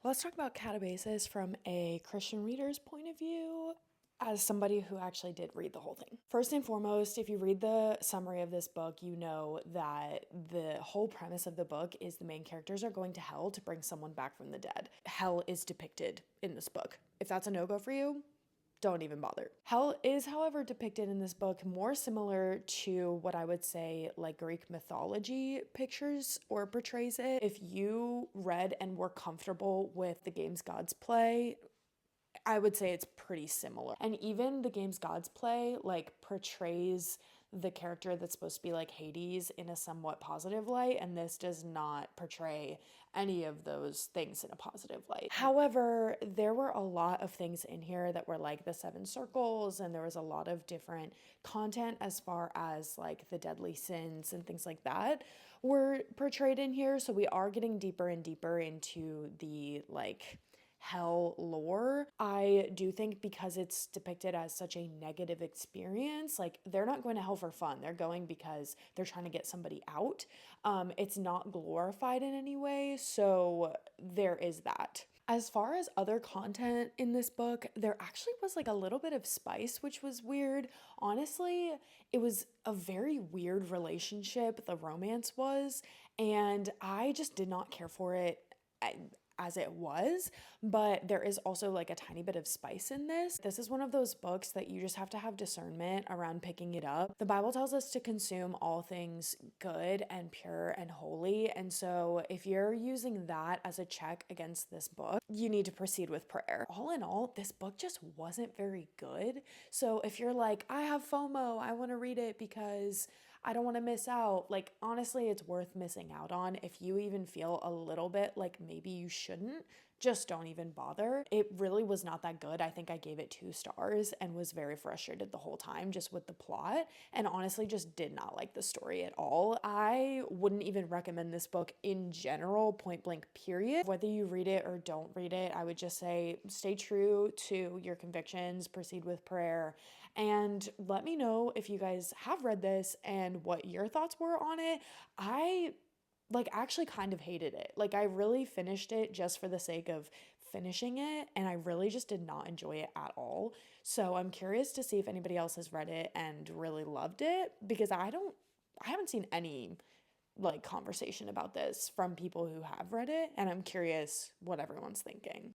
Let's talk about catabasis from a Christian reader's point of view as somebody who actually did read the whole thing. First and foremost, if you read the summary of this book, you know that the whole premise of the book is the main characters are going to hell to bring someone back from the dead. Hell is depicted in this book. If that's a no-go for you, don't even bother. Hell is, however, depicted in this book more similar to what I would say like Greek mythology pictures or portrays it. If you read and were comfortable with the games gods play, I would say it's pretty similar. And even the games gods play like portrays the character that's supposed to be like Hades in a somewhat positive light, and this does not portray any of those things in a positive light. However, there were a lot of things in here that were like the seven circles, and there was a lot of different content as far as like the deadly sins and things like that were portrayed in here. So we are getting deeper and deeper into the like hell lore. I do think because it's depicted as such a negative experience, like they're not going to hell for fun. They're going because they're trying to get somebody out. It's not glorified in any way, so there is that. As far as other content in this book, there actually was like a little bit of spice, which was weird. Honestly, it was a very weird relationship, the romance was, and I just did not care for it as it was, but there is also like a tiny bit of spice in this. This is one of those books that you just have to have discernment around picking it up. The Bible tells us to consume all things good and pure and holy, and so if you're using that as a check against this book, you need to proceed with prayer. All in all, this book just wasn't very good. So if you're like, I have FOMO, I want to read it because I don't want to miss out, like honestly, it's worth missing out on. If you even feel a little bit like maybe you shouldn't, just don't even bother. It really was not that good. I think I gave it 2 stars and was very frustrated the whole time just with the plot, and honestly just did not like the story at all. I wouldn't even recommend this book in general, point blank period. Whether you read it or don't read it, I would just say stay true to your convictions, proceed with prayer, and let me know if you guys have read this and what your thoughts were on it. I like actually kind of hated it. Like I really finished it just for the sake of finishing it, and I really just did not enjoy it at all. So I'm curious to see if anybody else has read it and really loved it, because I haven't seen any like conversation about this from people who have read it, and I'm curious what everyone's thinking.